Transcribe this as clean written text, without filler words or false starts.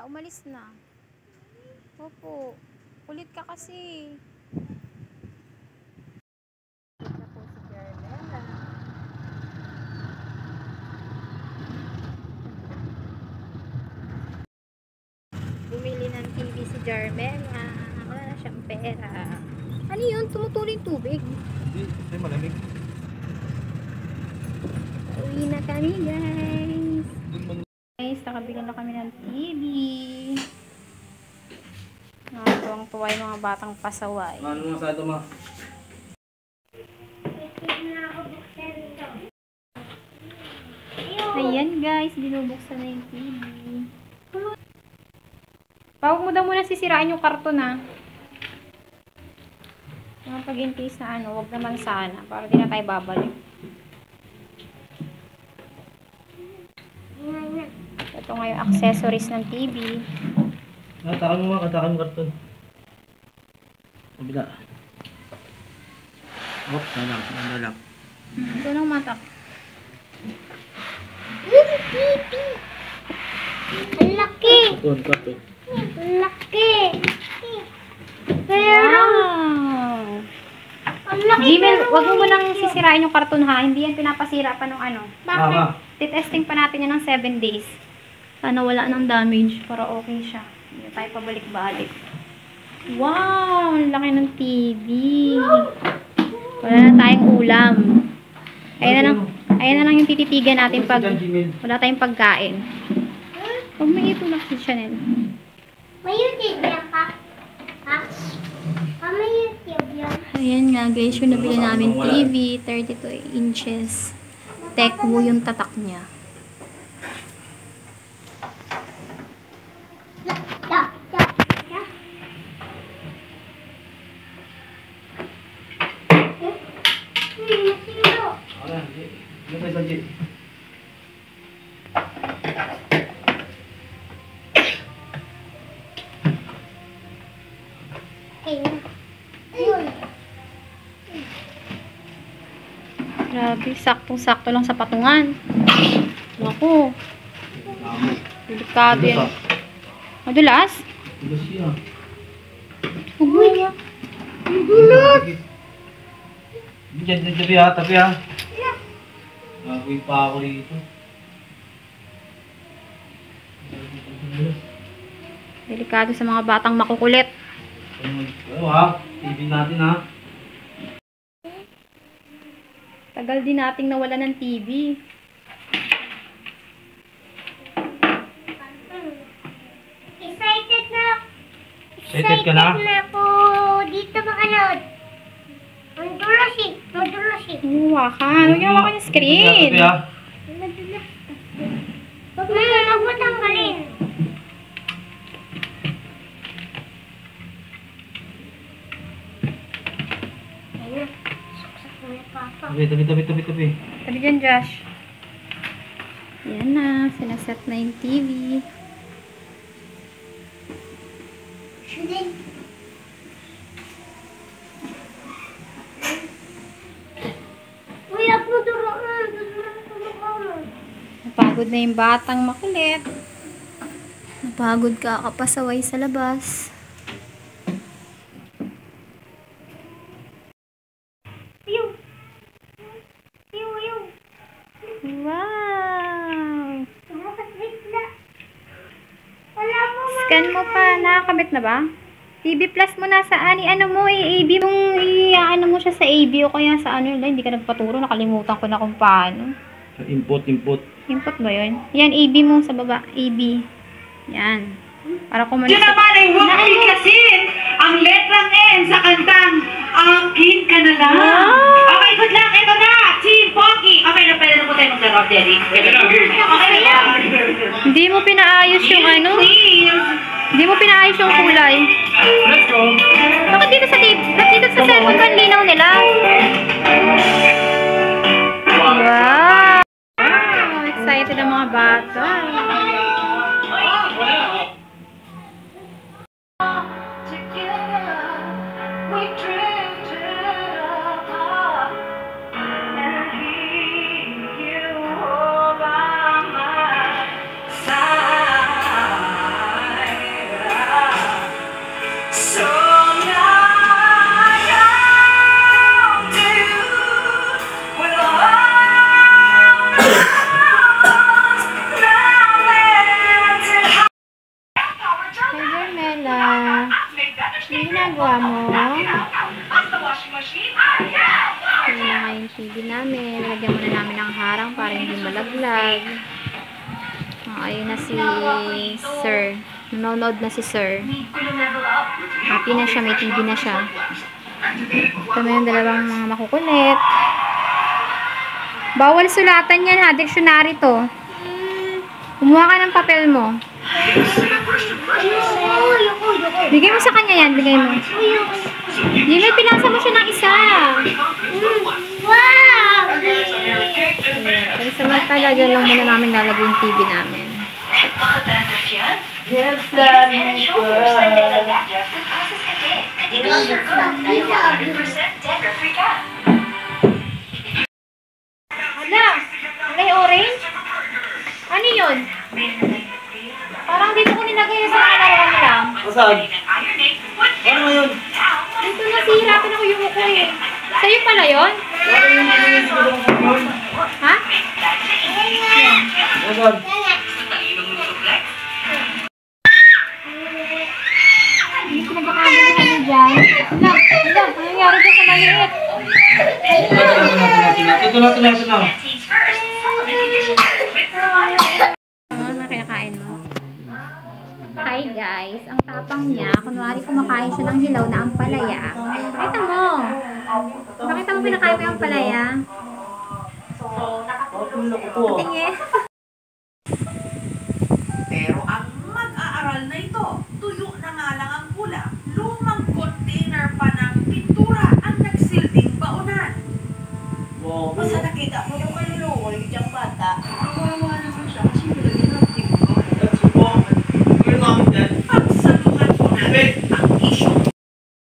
umalis na. Opo. Kulit ka kasi. Ito po si Carmela. Bumili ng TV si Carmela. Wala na siyang pera. Ano yun? Tumutuloy tubig. Hindi, malamig. Uwi na kami, guys. Guys, nakabili na kami ng TV. Tuwang-tuwa yung mga batang pasaway. Ano sa ito, ma? Ayan, guys. Binubuksan na yung TV. Pawag mo daw muna sisirain yung karton, ha. Yung pag-in-case na ano, wag naman sana. Para di na tayo babalik. Ito nga yung accessories ng TV. Katakan mo, katakan mo karton. Kabila. Hop, nalak. Ito lang matak. Ang laki! Karton. Ang laki! Wow! Ang laki! Gmail, wag mo munang sisirain yung karton, ha. Hindi yan pinapasira pa nung ano. Bakit? Titesting pa natin yan ng 7 days. Sana wala ng damage para okay siya. Hindi tayo pabalik-balik. Wow! Ang laki ng TV. Wala na tayong ulam. Ayan na lang yung tititigan natin pag wala tayong pagkain. Huwag may itulak si Chanel. May YouTube yan pa? Ha? May YouTube yan? Ayan nga guys, yung nabili namin TV, 32 inches. Tecmo yung tatak niya. Grabe, saktong-sakto lang sa patungan. Naku. Delikado yan. Madulas? Madulas yan. Uy. Madulas! Diyan, tabi ha. Gagawin pa ako rito. Delikado sa mga batang makukulit. Ano ha? TV natin ha. Tagal din nating nawala ng TV. Excited na! Excited ka na? Excited na ako! Dito makanood! Madulas eh! Madulas eh! Hawakan. Huwag niyo hawakan yung screen. Tabi ha. Madulas. Huwag mo tanggalin. Ayun. Suksak mo yung papa. Tabi. Tabi dyan, Josh. Yan na. Sinaset na yung TV. Shooting. Uy, ako duruan. Napagod na yung batang makulit. Napagod ka kapasaway sa labas. Ayaw. Ayaw. Wow! Nakakasbit. Wala mo ma. Scan mo pa. Nakakabit na ba? TV Plus mo na saan? Ano mo, i-AB mong i-ano mo siya sa AB o kaya sa ano, hindi ka nagpaturo. Nakalimutan ko na kung paano. Input. Input ba yun? Yan, AB mo sa baba. AB. Yan. Para kung Diyan naman ay huwag biglasin ang letrang N sa kantang Akin Ka Na Lang. Wow! Okay, good luck. Ito na, Team Pogi. Okay na, pwede na po tayo maglaro, Derek. Okay lang. Hindi mo pinaayos yung ano? Please. Hindi mo pinaayos yung kulay. Let's go! Bakit dito sa tape? Bakit dito sa cellphone ba ang linaw nila? Wow! Excited ang mga bata. para hindi malaglag. Ayun na si Sir. Nanonood na si Sir. Happy na siya, may TV na siya. Ito na yung dalawang mga makukulit. Bawal sulatan yan ha, dictionary to. Kumuha ka ng papel mo. Bigay mo sa kanya yan, bigay mo. Hindi mo, pinasa mo siya ng isa. Wow! Pero samantala, dyan lang muna namin lalagay yung TV namin. Hala! Hala yung orange? Ano yun? Parang dito ko nilagay sa kalawan lang. Saan? Ano yun? Dito nasihirapan ako yung uko eh. Sa'yo pala yun? Ha? Saan? Hindi ko nagkakamali kami dyan. Hala! Hala! Ano nangyari dyan sa maliit? Ito na. Ano na kinakain mo? Hi guys, ang tapang niya, kunwari kumakain siya ng hilaw na ampalaya. Pakita mo. Bakit mo pinakain mo yung ampalaya? Tingin. Pero ang mag-aaral na ito, tuyo na nga lang ang pula, lumang container pa ng pintura ang nagsilbing baunan. Wow. Basta nakita mo yung kaluluwa, yung bata,